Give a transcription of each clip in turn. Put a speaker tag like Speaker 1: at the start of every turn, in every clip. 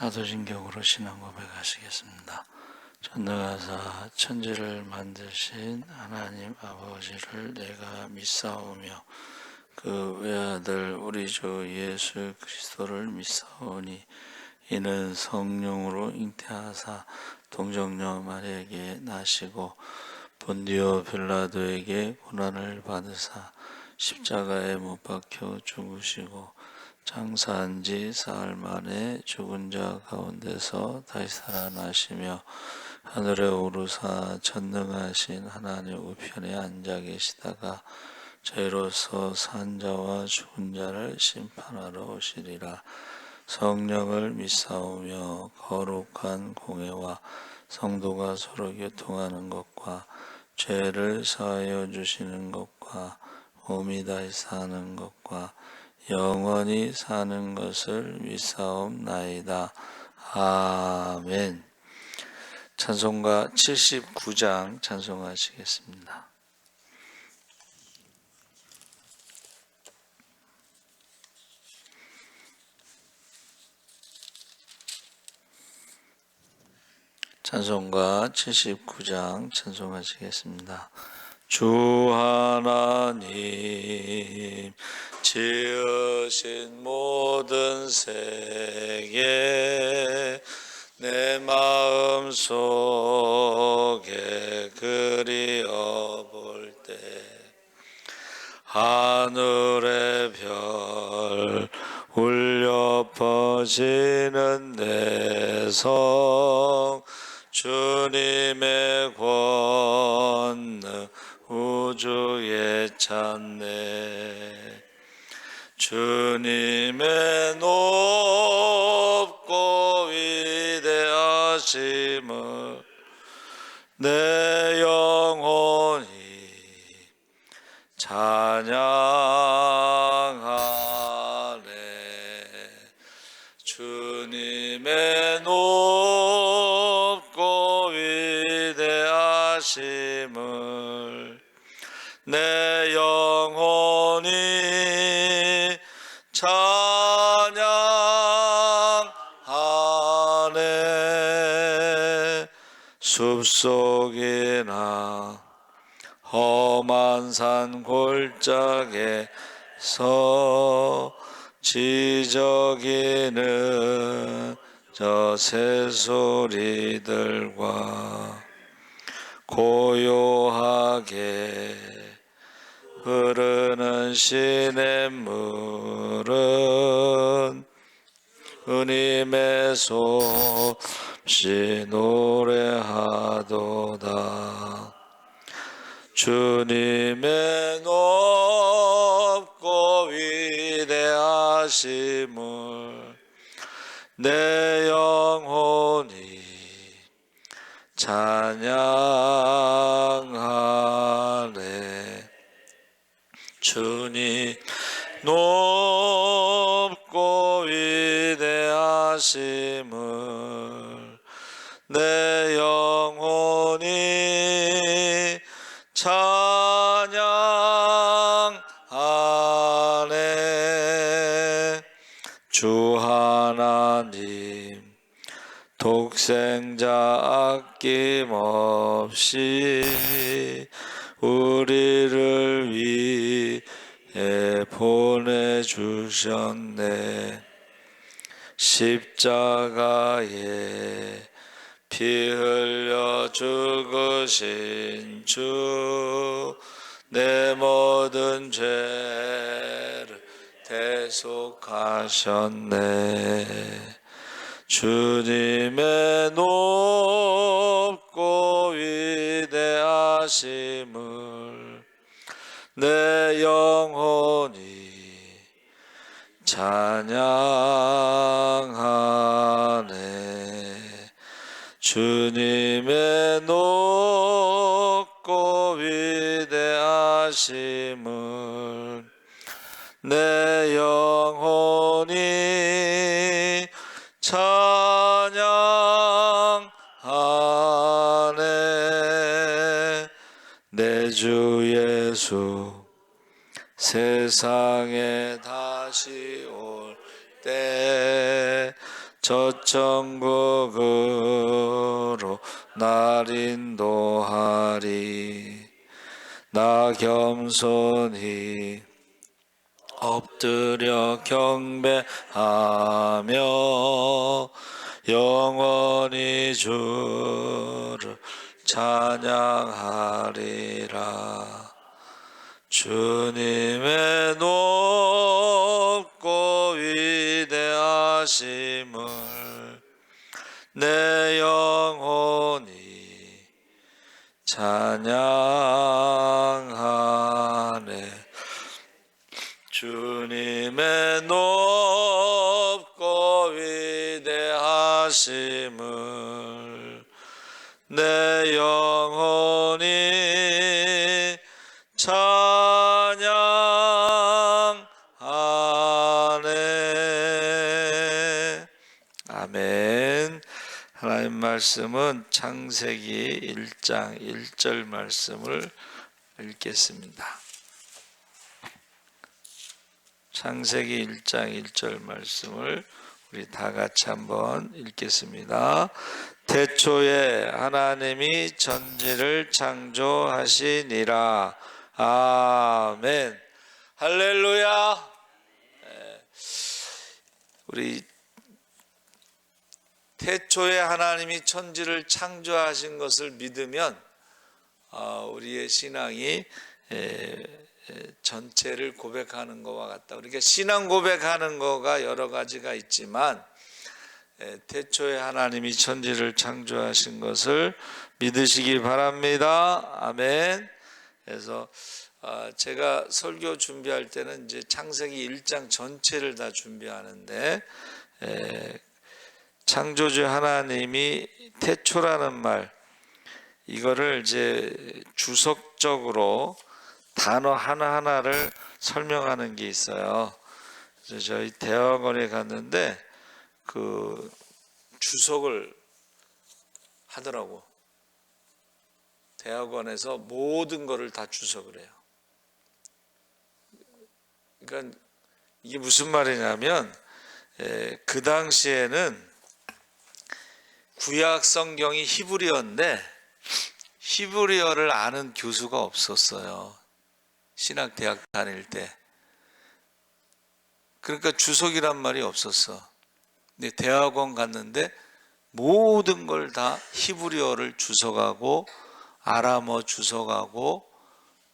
Speaker 1: 사도신경으로 신앙 고백하시겠습니다. 전능하사 천지를 만드신 하나님 아버지를 내가 믿사오며 그 외아들 우리 주 예수 그리스도를 믿사오니 이는 성령으로 잉태하사 동정녀 마리아에게 나시고 본디오 빌라도에게 고난을 받으사 십자가에 못 박혀 죽으시고 장사한 지 사흘 만에 죽은 자 가운데서 다시 살아나시며 하늘에 오르사 전능하신 하나님 우편에 앉아 계시다가 저희로서 산 자와 죽은 자를 심판하러 오시리라. 성령을 믿사오며 거룩한 공회와 성도가 서로 교통하는 것과 죄를 사하여 주시는 것과 몸이 다시 사는 것과 영원히 사는 것을 믿사옵나이다. 아멘. 찬송가 79장 찬송하시겠습니다. 찬송가 79장 찬송하시겠습니다. 주 하나님 지으신 모든 세계 내 마음 속에 그리어 볼 때 하늘의 별 울려 퍼지는 내 성 주님의 권능 우주에 찾네. 주님의 높고 위대하심을 내 영혼이 찬양하네. 주님의 높고 위대하심을 내 영혼이 찬양하네. 숲속이나 험한 산 골짜기에서 지저귀는 저 새소리들과 고요하게 흐르는 시냇물은 은임의 솜씨 노래하도다. 주님의 높고 위대하심을 내 영혼이 찬양하네. 주님 높고 위대하심을 내 영혼이 찬양하네. 주 하나님 독생자 아낌없이 우리를 위해 보내주셨네. 십자가에 피 흘려 죽으신 주 내 모든 죄를 대속하셨네. 주님의 높고 위대하심을 내 영혼이 찬양하네. 주님의 높고 위대하심을 내 영혼이 찬양하네. 내 주 예수 세상에 다시 올 때 저 천국으로 날 인도하리. 나 겸손히 엎드려 경배하며 영원히 주를 찬양하리라. 주님의 높고 위대하심을 내 영혼이 찬양하네. 주님의 높고 위대하심을 내 영혼이 찬양하네. 아멘. 하나님 말씀은 창세기 1장 1절 말씀을 읽겠습니다. 창세기 1장 1절 말씀을 우리 다 같이 한번 읽겠습니다. 태초에 하나님이 천지를 창조하시니라. 아멘. 할렐루야. 우리 태초에 하나님이 천지를 창조하신 것을 믿으면 우리의 신앙이 전체를 고백하는 것과 같다. 그러니까 신앙 고백하는 거가 여러 가지가 있지만 태초에 하나님이 천지를 창조하신 것을 믿으시기 바랍니다. 아멘. 그래서 제가 설교 준비할 때는 이제 창세기 1장 전체를 다 준비하는데 창조주 하나님이 태초라는 말, 이거를 이제 주석적으로 단어 하나하나를 설명하는 게 있어요. 그래서 저희 대학원에 갔는데 그 주석을 하더라고. 대학원에서 모든 거를 다 주석을 해요. 그러니까 이게 무슨 말이냐면 그 당시에는 구약 성경이 히브리어인데 히브리어를 아는 교수가 없었어요. 신학대학 다닐 때. 그러니까 주석이란 말이 없었어. 근데 대학원 갔는데 모든 걸 다 히브리어를 주석하고 아람어 주석하고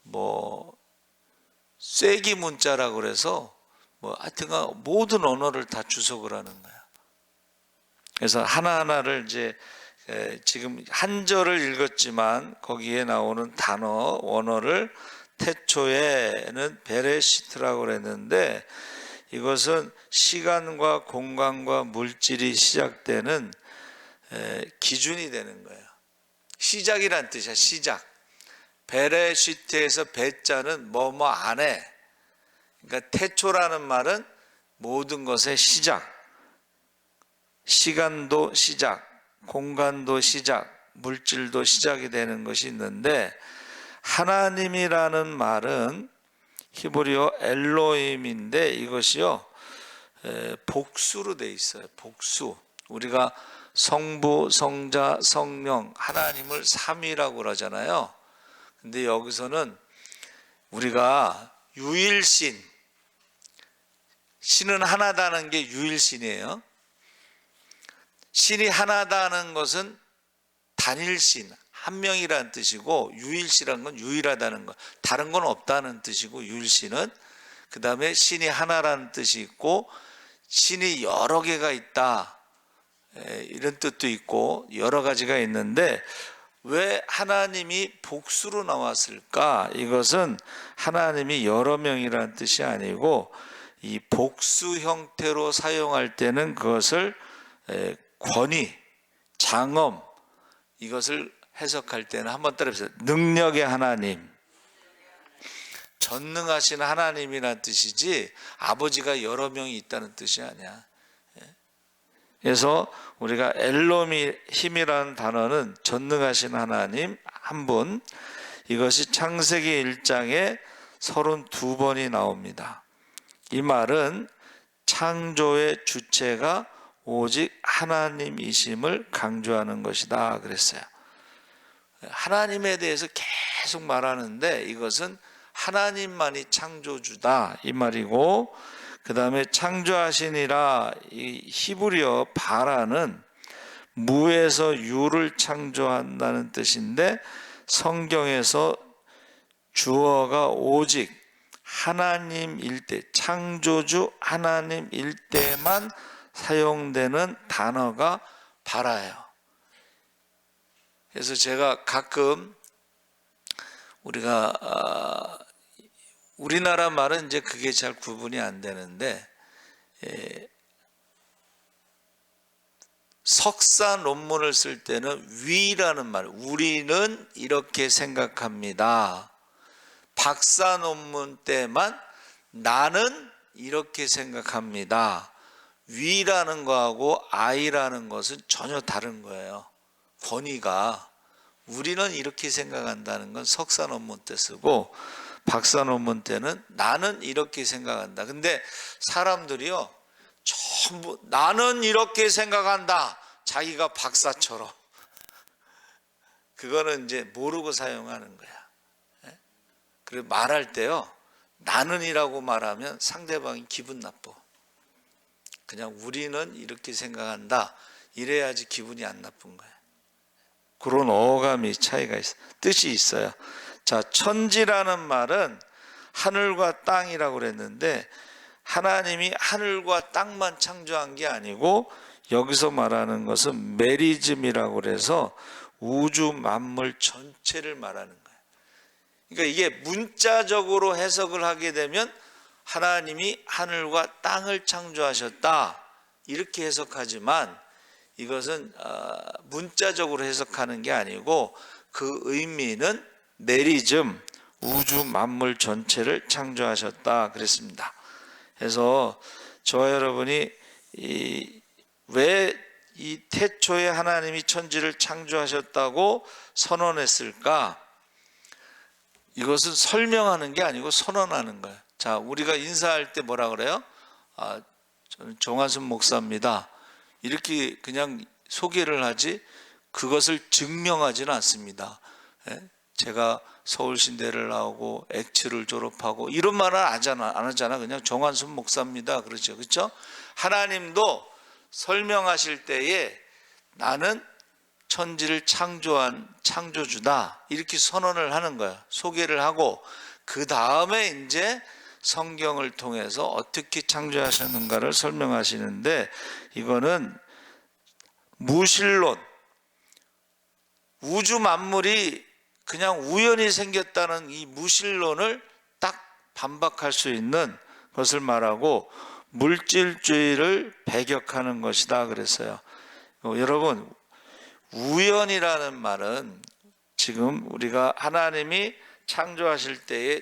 Speaker 1: 뭐 쐐기 문자라고 그래서 뭐 하여튼간 모든 언어를 다 주석을 하는 거야. 그래서 하나하나를 이제 지금 한 절을 읽었지만 거기에 나오는 단어 원어를 태초에는 베레시트라고 그랬는데 이것은 시간과 공간과 물질이 시작되는 기준이 되는 거예요. 시작이란 뜻이야. 시작. 베레시트에서 베자는 뭐뭐 안에. 그러니까 태초라는 말은 모든 것의 시작. 시간도 시작, 공간도 시작, 물질도 시작이 되는 것이 있는데 하나님이라는 말은 히브리어 엘로힘인데 이것이요 복수로 돼 있어요. 복수. 우리가 성부, 성자, 성령 하나님을 삼위라고 그러잖아요. 근데 여기서는 우리가 유일신, 신은 하나다는 게 유일신이에요. 신이 하나다는 것은 단일신, 한 명이라는 뜻이고 유일신이라는 건 유일하다는 것, 다른 건 없다는 뜻이고 유일신은 그 다음에 신이 하나라는 뜻이 있고 신이 여러 개가 있다 이런 뜻도 있고 여러 가지가 있는데 왜 하나님이 복수로 나왔을까? 이것은 하나님이 여러 명이라는 뜻이 아니고 이 복수 형태로 사용할 때는 그것을 권위, 장엄 이것을 해석할 때는 한번 따라해보세요. 능력의 하나님, 전능하신 하나님이라는 뜻이지 아버지가 여러 명이 있다는 뜻이 아니야. 그래서 우리가 엘로힘이라는 단어는 전능하신 하나님 한 분, 이것이 창세기 1장에 32번이 나옵니다. 이 말은 창조의 주체가 오직 하나님이심을 강조하는 것이다 그랬어요. 하나님에 대해서 계속 말하는데 이것은 하나님만이 창조주다 이 말이고, 그 다음에 창조하시니라, 이 히브리어 바라는 무에서 유를 창조한다는 뜻인데, 성경에서 주어가 오직 하나님일 때, 창조주 하나님일 때만 사용되는 단어가 바라예요. 그래서 제가 가끔 우리가 우리나라 말은 이제 그게 잘 구분이 안 되는데, 석사 논문을 쓸 때는 위라는 말, 우리는 이렇게 생각합니다. 박사 논문 때만 나는 이렇게 생각합니다. 위라는 거하고 I라는 것은 전혀 다른 거예요. 권위가. 우리는 이렇게 생각한다는 건 석사 논문 때 쓰고, 박사 논문 때는 나는 이렇게 생각한다. 근데 사람들이요, 전부 나는 이렇게 생각한다, 자기가 박사처럼. 그거는 이제 모르고 사용하는 거야. 그리고 말할 때요, 나는이라고 말하면 상대방이 기분 나빠. 그냥 우리는 이렇게 생각한다 이래야지 기분이 안 나쁜 거야. 그런 어감이 차이가 있어, 뜻이 있어요. 자, 천지라는 말은 하늘과 땅이라고 그랬는데, 하나님이 하늘과 땅만 창조한 게 아니고 여기서 말하는 것은 메리즘이라고 그래서 우주 만물 전체를 말하는 거예요. 그러니까 이게 문자적으로 해석을 하게 되면 하나님이 하늘과 땅을 창조하셨다 이렇게 해석하지만, 이것은 문자적으로 해석하는 게 아니고 그 의미는 메리즘, 우주 만물 전체를 창조하셨다 그랬습니다. 그래서 저와 여러분이 왜 이 태초에 하나님이 천지를 창조하셨다고 선언했을까? 이것은 설명하는 게 아니고 선언하는 거예요. 자, 우리가 인사할 때 뭐라 그래요? 저는 정한순 목사입니다, 이렇게 그냥 소개를 하지 그것을 증명하지는 않습니다. 제가 서울신대를 나오고 액츠를 졸업하고 이런 말은 안 하잖아. 그냥 정한순 목사입니다, 그러죠. 그렇죠? 하나님도 설명하실 때에 나는 천지를 창조한 창조주다 이렇게 선언을 하는 거야. 소개를 하고 그 다음에 이제 성경을 통해서 어떻게 창조하셨는가를 설명하시는데, 이거는 무신론, 우주 만물이 그냥 우연히 생겼다는 이 무신론을 딱 반박할 수 있는 것을 말하고 물질주의를 배격하는 것이다 그랬어요. 여러분, 우연이라는 말은 지금 우리가 하나님이 창조하실 때에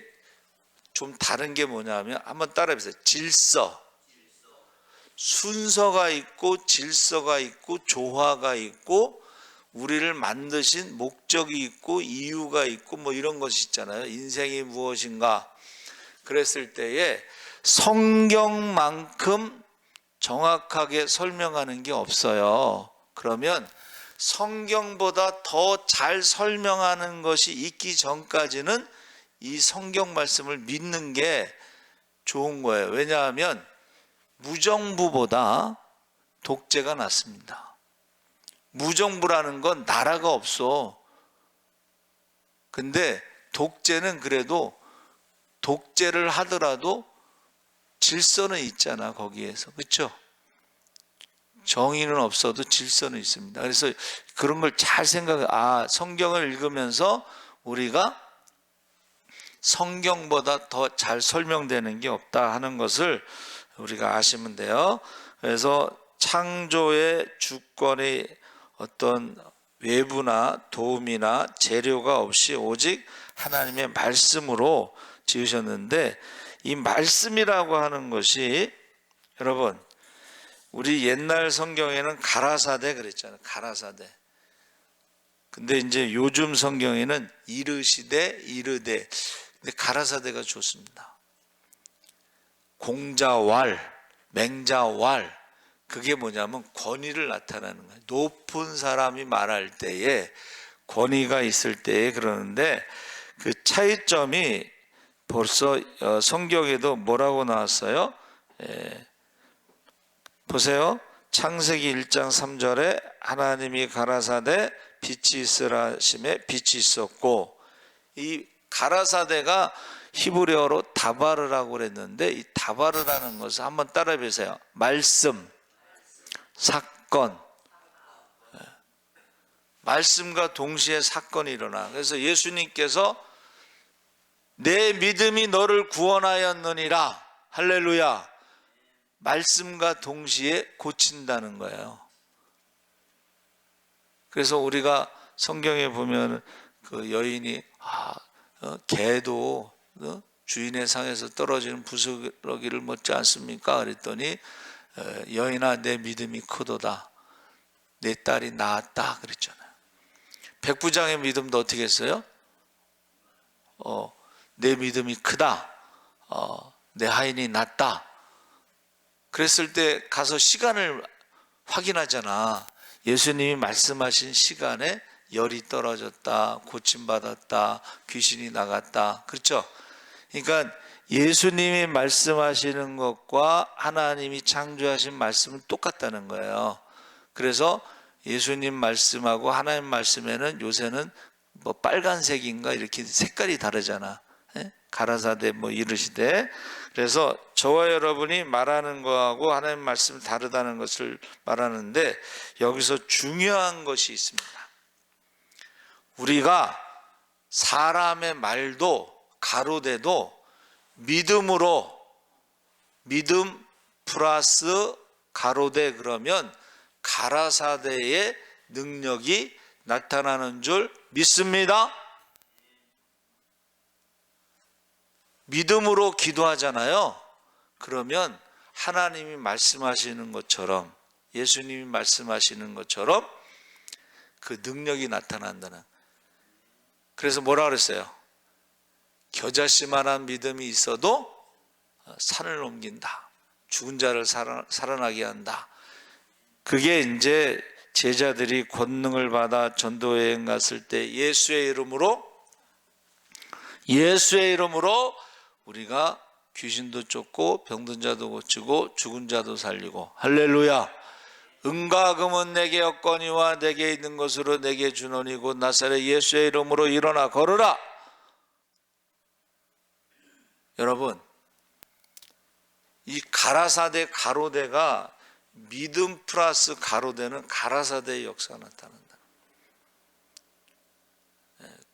Speaker 1: 좀 다른 게 뭐냐면, 한번 따라해 보세요. 질서, 순서가 있고 질서가 있고 조화가 있고 우리를 만드신 목적이 있고 이유가 있고 뭐 이런 것이 있잖아요. 인생이 무엇인가 그랬을 때에 성경만큼 정확하게 설명하는 게 없어요. 그러면 성경보다 더 잘 설명하는 것이 있기 전까지는 이 성경 말씀을 믿는 게 좋은 거예요. 왜냐하면 무정부보다 독재가 낫습니다. 무정부라는 건 나라가 없어. 근데 독재는 그래도 독재를 하더라도 질서는 있잖아, 거기에서. 그렇죠? 정의는 없어도 질서는 있습니다. 그래서 그런 걸 잘 성경을 읽으면서 우리가 성경보다 더 잘 설명되는 게 없다 하는 것을 우리가 아시면 돼요. 그래서 창조의 주권이 어떤 외부나 도움이나 재료가 없이 오직 하나님의 말씀으로 지으셨는데, 이 말씀이라고 하는 것이 여러분, 우리 옛날 성경에는 가라사대 그랬잖아요. 가라사대. 근데 이제 요즘 성경에는 이르시되 이르되. 근데 가라사대가 좋습니다. 공자왈, 맹자왈. 그게 뭐냐면 권위를 나타내는 거예요. 높은 사람이 말할 때에 권위가 있을 때에 그러는데, 그 차이점이 벌써 성경에도 뭐라고 나왔어요? 보세요. 창세기 1장 3절에 하나님이 가라사대 빛이 있으라 하심에 빛이 있었고, 이 가라사대가 히브리어로 다바르라고 그랬는데, 이 다바르라는 것을 한번 따라해 보세요. 말씀, 사건. 말씀과 동시에 사건이 일어나. 그래서 예수님께서 내 믿음이 너를 구원하였느니라. 할렐루야. 말씀과 동시에 고친다는 거예요. 그래서 우리가 성경에 보면 그 여인이 개도 주인의 상에서 떨어지는 부스러기를 먹지 않습니까? 그랬더니 여인아 내 믿음이 크도다. 내 딸이 나았다 그랬잖아요. 백부장의 믿음도 어떻게 했어요? 내 믿음이 크다. 내 하인이 낫다. 그랬을 때 가서 시간을 확인하잖아. 예수님이 말씀하신 시간에 열이 떨어졌다, 고침받았다, 귀신이 나갔다. 그렇죠? 그러니까 예수님이 말씀하시는 것과 하나님이 창조하신 말씀은 똑같다는 거예요. 그래서 예수님 말씀하고 하나님 말씀에는 요새는 뭐 빨간색인가 이렇게 색깔이 다르잖아. 가라사대 뭐 이르시되. 그래서 저와 여러분이 말하는 거하고 하나님 말씀 다르다는 것을 말하는데, 여기서 중요한 것이 있습니다. 우리가 사람의 말도 가로대도 믿음으로, 믿음 플러스 가로대 그러면 가라사대의 능력이 나타나는 줄 믿습니다. 믿음으로 기도하잖아요. 그러면 하나님이 말씀하시는 것처럼, 예수님이 말씀하시는 것처럼 그 능력이 나타난다는. 그래서 뭐라 그랬어요? 겨자씨만한 믿음이 있어도 산을 옮긴다. 죽은 자를 살아나게 한다. 그게 이제 제자들이 권능을 받아 전도여행 갔을 때 예수의 이름으로 우리가 귀신도 쫓고 병든 자도 고치고 죽은 자도 살리고. 할렐루야. 은과 금은 내게 없거니와 내게 있는 것으로 내게 주노니 곧 나사렛 예수의 이름으로 일어나 걸으라. 여러분, 이 가라사대 가로대가 믿음 플러스 가로대는 가라사대의 역사가 나타난다.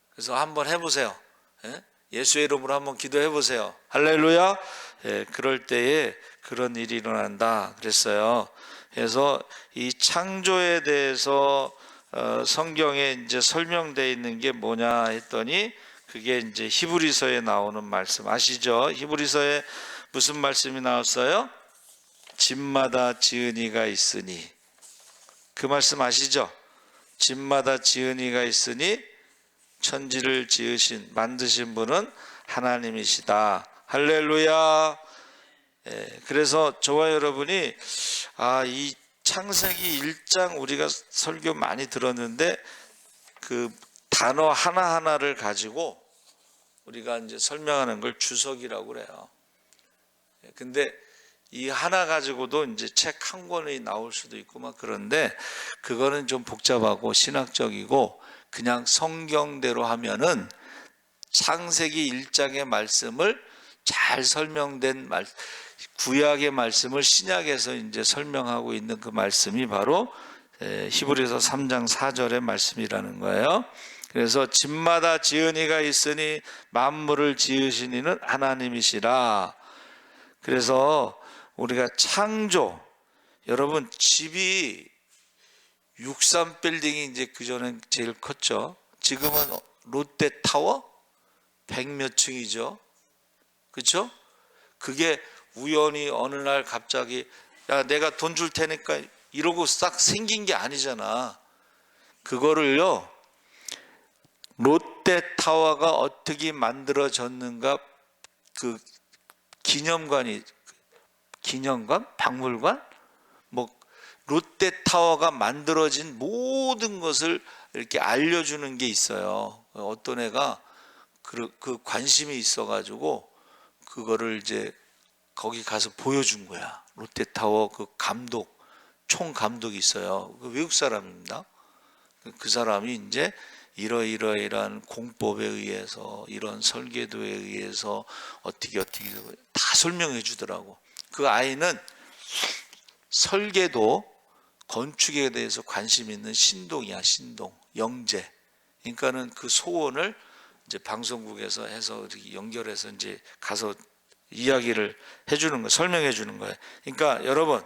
Speaker 1: 그래서 한번 해보세요. 예수의 이름으로 한번 기도해 보세요. 할렐루야. 그럴 때에 그런 일이 일어난다 그랬어요. 그래서 이 창조에 대해서 성경에 이제 설명되어 있는 게 뭐냐 했더니, 그게 이제 히브리서에 나오는 말씀 아시죠? 히브리서에 무슨 말씀이 나왔어요? 집마다 지은이가 있으니. 그 말씀 아시죠? 집마다 지은이가 있으니 천지를 만드신 분은 하나님이시다. 할렐루야. 그래서 저와 여러분이 이 창세기 1장 우리가 설교 많이 들었는데, 그 단어 하나하나를 가지고 우리가 이제 설명하는 걸 주석이라고 그래요. 근데 이 하나 가지고도 이제 책 한 권이 나올 수도 있고 막 그런데, 그거는 좀 복잡하고 신학적이고, 그냥 성경대로 하면은 창세기 1장의 말씀을 잘 설명된 구약의 말씀을 신약에서 이제 설명하고 있는 그 말씀이 바로 히브리서 3장 4절의 말씀이라는 거예요. 그래서 집마다 지은이가 있으니 만물을 지으신 이는 하나님이시라. 그래서 우리가 창조, 여러분 집이 63빌딩이 이제 그전엔 제일 컸죠. 지금은 롯데타워 100몇 층이죠. 그렇죠? 그게 우연히 어느 날 갑자기 야 내가 돈 줄 테니까 이러고 싹 생긴 게 아니잖아. 그거를요, 롯데타워가 어떻게 만들어졌는가, 그 기념관, 박물관 뭐 롯데타워가 만들어진 모든 것을 이렇게 알려주는 게 있어요. 어떤 애가 그 관심이 있어가지고 그거를 이제 거기 가서 보여준 거야. 롯데타워 그 감독, 총 감독이 있어요. 그 외국 사람입니다. 그 사람이 이제 이러이러이러한 공법에 의해서, 이런 설계도에 의해서 어떻게 다 설명해 주더라고. 그 아이는 설계도, 건축에 대해서 관심 있는 신동이야, 신동, 영재. 그러니까는 그 소원을 이제 방송국에서 해서 연결해서 이제 가서 이야기를 해주는 거, 설명해 주는 거예요. 그러니까 여러분,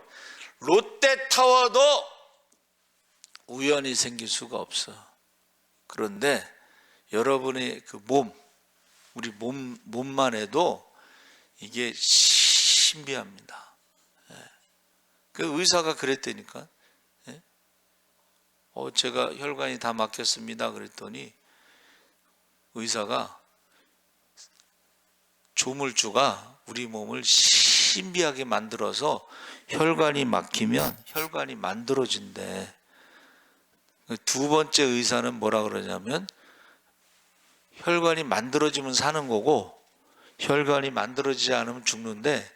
Speaker 1: 롯데타워도 우연히 생길 수가 없어. 그런데 여러분의 그 우리 몸만 해도 이게 신비합니다. 그 의사가 그랬다니까. 제가 혈관이 다 막혔습니다. 그랬더니 의사가 조물주가 우리 몸을 신비하게 만들어서 혈관이 막히면 혈관이 만들어진대. 두 번째 의사는 뭐라 그러냐면 혈관이 만들어지면 사는 거고 혈관이 만들어지지 않으면 죽는데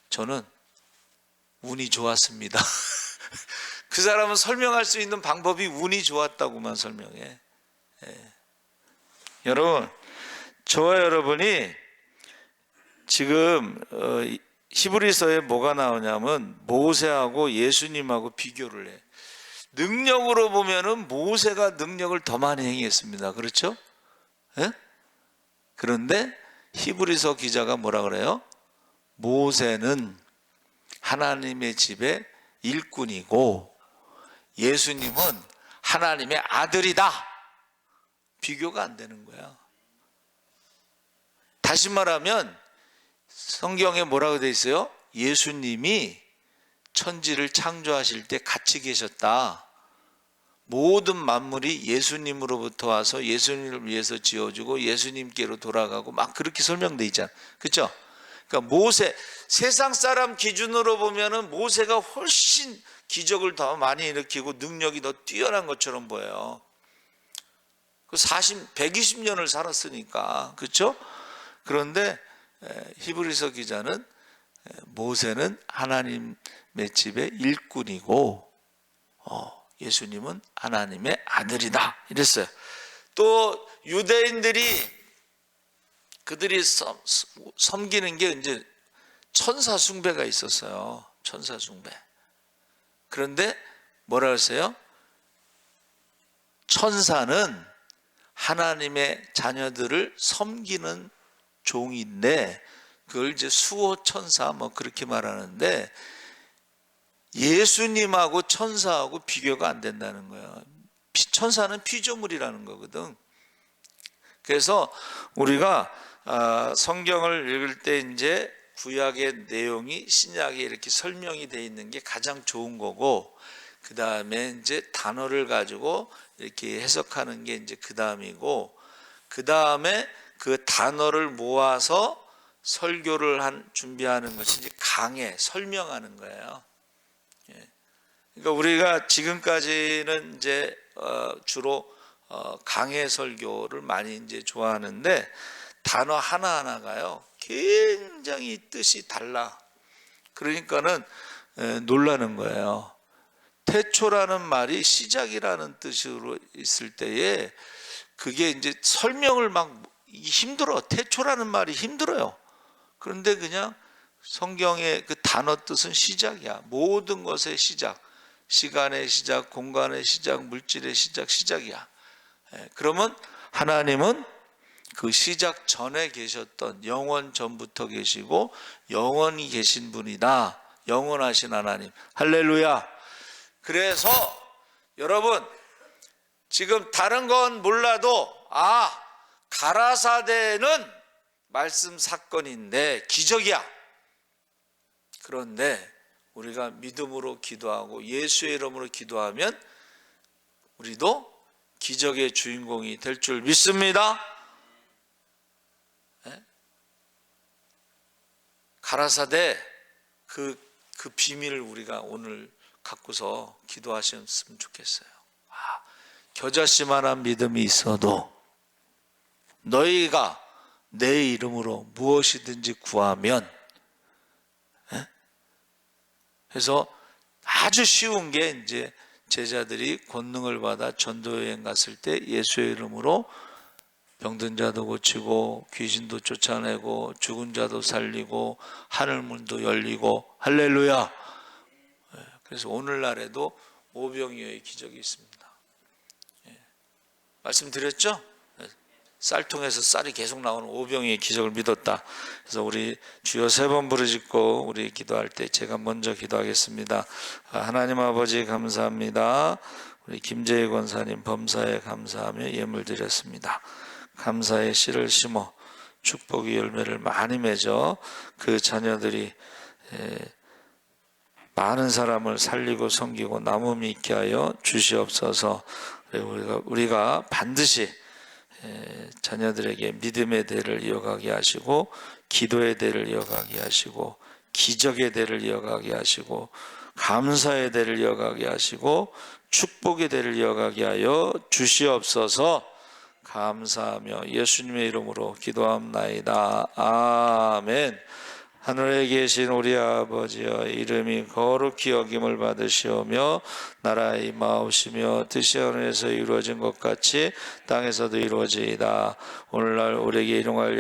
Speaker 1: 저는 운이 좋았습니다. 그 사람은 설명할 수 있는 방법이 운이 좋았다고만 설명해. 여러분, 저와 여러분이 지금 히브리서에 뭐가 나오냐면 모세하고 예수님하고 비교를 해. 능력으로 보면은 모세가 능력을 더 많이 행했습니다. 그렇죠? 그런데 히브리서 기자가 뭐라 그래요? 모세는 하나님의 집의 일꾼이고 예수님은 하나님의 아들이다. 비교가 안 되는 거야. 다시 말하면 성경에 뭐라고 되어 있어요? 예수님이 천지를 창조하실 때 같이 계셨다. 모든 만물이 예수님으로부터 와서 예수님을 위해서 지어주고 예수님께로 돌아가고 막 그렇게 설명되어 있잖아. 그렇죠? 그러니까 세상 사람 기준으로 보면은 모세가 훨씬 기적을 더 많이 일으키고 능력이 더 뛰어난 것처럼 보여요. 그 120년을 살았으니까. 그렇죠? 그런데 히브리서 기자는 모세는 하나님의 집의 일꾼이고 예수님은 하나님의 아들이다 이랬어요. 또 유대인들이 그들이 섬기는 게 이제 천사 숭배가 있었어요. 천사 숭배. 그런데 뭐라 그랬어요? 천사는 하나님의 자녀들을 섬기는 종인데 그걸 이제 수호천사 뭐 그렇게 말하는데 예수님하고 천사하고 비교가 안 된다는 거예요. 천사는 피조물이라는 거거든. 그래서 우리가 성경을 읽을 때 이제 구약의 내용이 신약에 이렇게 설명이 되어 있는 게 가장 좋은 거고 그 다음에 이제 단어를 가지고 이렇게 해석하는 게 이제 그 다음이고 그 다음에 그 단어를 모아서 설교를 준비하는 것이 이제 강해, 설명하는 거예요. 그러니까 우리가 지금까지는 이제 주로 강해 설교를 많이 이제 좋아하는데 단어 하나하나가요 굉장히 뜻이 달라. 그러니까는 놀라는 거예요. 태초라는 말이 시작이라는 뜻으로 있을 때에 그게 이제 설명을 막 힘들어. 태초라는 말이 힘들어요. 그런데 그냥 성경의 그 단어 뜻은 시작이야. 모든 것의 시작, 시간의 시작, 공간의 시작, 물질의 시작, 시작이야. 그러면 하나님은 그 시작 전에 계셨던 영원 전부터 계시고 영원히 계신 분이다. 영원하신 하나님. 할렐루야. 그래서 여러분 지금 다른 건 몰라도 가라사대는 말씀 사건인데 기적이야. 그런데 우리가 믿음으로 기도하고 예수의 이름으로 기도하면 우리도 기적의 주인공이 될 줄 믿습니다. 가라사대 그 비밀을 우리가 오늘 갖고서 기도하셨으면 좋겠어요. 겨자씨만한 믿음이 있어도 너희가 내 이름으로 무엇이든지 구하면, 그래서 아주 쉬운 게 이제 제자들이 권능을 받아 전도여행 갔을 때 예수의 이름으로 병든 자도 고치고 귀신도 쫓아내고 죽은 자도 살리고 하늘문도 열리고 할렐루야. 그래서 오늘날에도 오병이어의 기적이 있습니다. 말씀드렸죠? 쌀통에서 쌀이 계속 나오는 오병이의 기적을 믿었다. 그래서 우리 주여 3번 부르짖고 우리 기도할 때 제가 먼저 기도하겠습니다. 하나님 아버지 감사합니다. 우리 김재희 권사님 범사에 감사하며 예물 드렸습니다. 감사의 씨를 심어 축복의 열매를 많이 맺어 그 자녀들이 많은 사람을 살리고 섬기고 남음이 있게 하여 주시옵소서. 우리가 반드시 자녀들에게 믿음의 대를 이어가게 하시고 기도의 대를 이어가게 하시고 기적의 대를 이어가게 하시고 감사의 대를 이어가게 하시고 축복의 대를 이어가게 하여 주시옵소서. 감사하며 예수님의 이름으로 기도합나이다. 아멘. 하늘에 계신 우리 아버지여, 이름이 거룩히 여김을 받으시오며 나라에 임하옵시며 뜻이 하늘에서 이루어진 것 같이 땅에서도 이루어지이다. 오늘날 우리에게 일용할